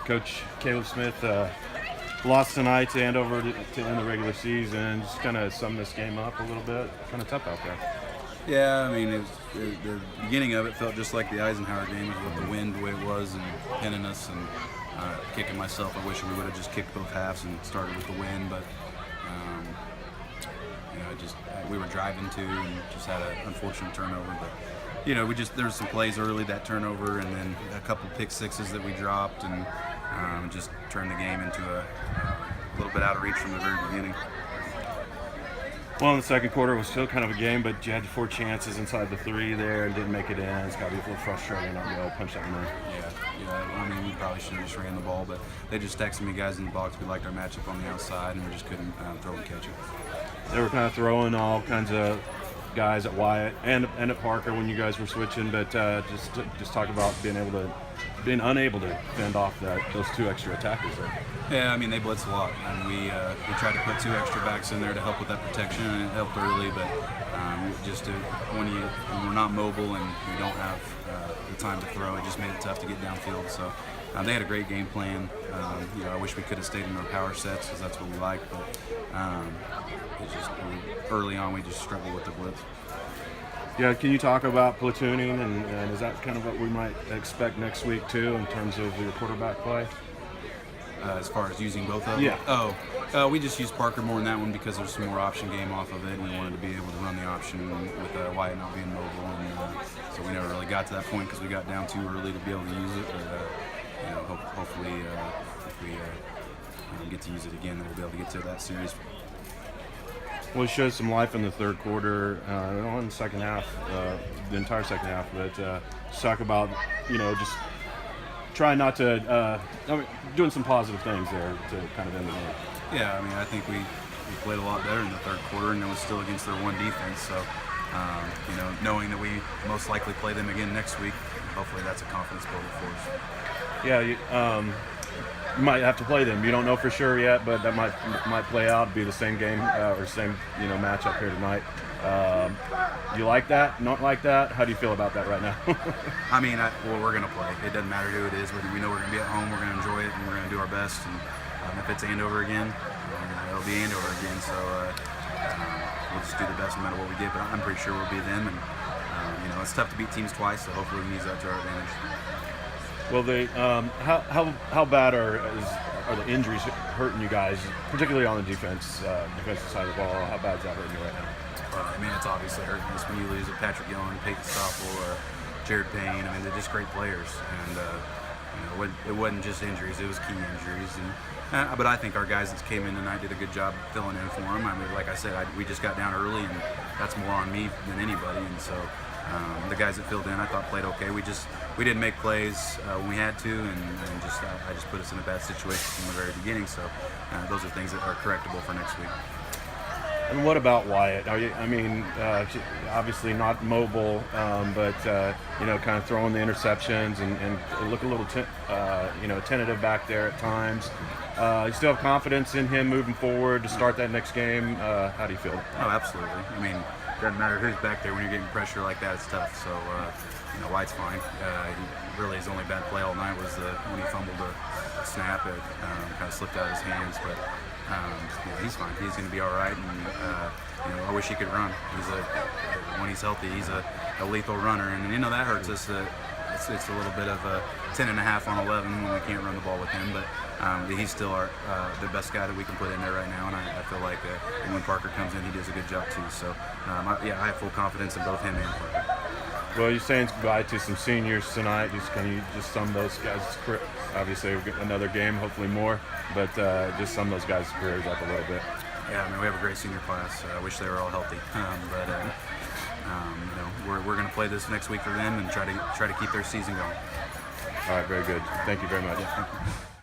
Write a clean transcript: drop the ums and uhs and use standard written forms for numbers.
Coach Caleb Smith lost tonight to Andover to end the regular season. Just kind of sum this game up a little bit. Kind of tough out there. Yeah, I mean, the beginning of it felt just like the Eisenhower game with the wind the way it was and pinning us and kicking myself. I wish we would have just kicked both halves and started with the wind, but we were driving too and just had an unfortunate turnover. But there was some plays early, that turnover, and then a couple pick sixes that we dropped, and just turned the game into a little bit out of reach from the very beginning. Well, in the second quarter, it was still kind of a game, but you had 4 chances inside the 3 there and didn't make it in. It's got to be a little frustrating not being able to punch that one in. Yeah. I mean, we probably should have just ran the ball, but they just texted me, guys in the box. We liked our matchup on the outside, and we just couldn't throw and catch it. They were kind of throwing all kinds of guys at Wyatt and at Parker when you guys were switching, but just talk about being unable to fend off those 2 extra attackers there. Yeah, I mean, they blitz a lot, and we tried to put 2 extra backs in there to help with that protection, and it helped early, but when we're not mobile and we don't have the time to throw, it just made it tough to get downfield. So they had a great game plan. I wish we could have stayed in our power sets because that's what we like, but early on we just struggled with the blitz. Yeah, can you talk about platooning, and is that kind of what we might expect next week too in terms of your quarterback play? As far as using both of them? Yeah. We just used Parker more in that one because there's some more option game off of it, and we wanted to be able to run the option with Wyatt not being mobile, and so we never really got to that point because we got down too early to be able to use it. But hopefully, if we get to use it again, then we'll be able to get to that series. Well, it showed some life in the third quarter, in the second half, the entire second half. But just talk about, just trying not to, doing some positive things there to kind of end the game. Yeah, I mean, I think we played a lot better in the third quarter, and it was still against their one defense. So, knowing that we most likely play them again next week, hopefully that's a confidence builder for us. Yeah, you might have to play them. You don't know for sure yet, but that might play out, be the same game or same matchup here tonight. Do you like that? Not like that? How do you feel about that right now? I mean, we're going to play. It doesn't matter who it is. We know we're going to be at home. We're going to enjoy it, and we're going to do our best. And if it's Andover again, it'll be Andover again. So we'll just do the best no matter what we get. But I'm pretty sure we'll be them. And it's tough to beat teams twice, so hopefully we can use that to our advantage. Well, how bad are the injuries hurting you guys, particularly on the defensive side of the ball? How bad is that hurting you right now? I mean, it's obviously hurting us when you lose a Patrick Young, Peyton Stoffel, or Jared Payne. I mean, they're just great players, and it wasn't just injuries; it was key injuries. And but I think our guys that came in tonight did a good job filling in for them. I mean, like I said, we just got down early, and that's more on me than anybody. And so the guys that filled in, I thought played okay. We didn't make plays when we had to, and I just put us in a bad situation from the very beginning. So those are things that are correctable for next week. And what about Wyatt? Obviously not mobile, but kind of throwing the interceptions and look a little tentative back there at times. You still have confidence in him moving forward to start that next game. How do you feel? Oh, absolutely. I mean, it doesn't matter who's back there when you're getting pressure like that. It's tough. So Wyatt's fine. Really, his only bad play all night was when he fumbled a snap. It kind of slipped out of his hands, but. He's fine. He's going to be all right, and I wish he could run. When he's healthy, he's a lethal runner, and that hurts us. It's a little bit of a 10.5 on 11 when we can't run the ball with him, but he's still the best guy that we can put in there right now, and I feel like when Parker comes in, he does a good job too. So I have full confidence in both him and Parker. Well, you're saying goodbye to some seniors tonight. Can you just sum those guys' obviously we'll get another game, hopefully more, but just sum those guys' careers up a little bit. Yeah, I mean, we have a great senior class. I wish they were all healthy, we're going to play this next week for them and try to keep their season going. All right, very good. Thank you very much. Yeah, thank you.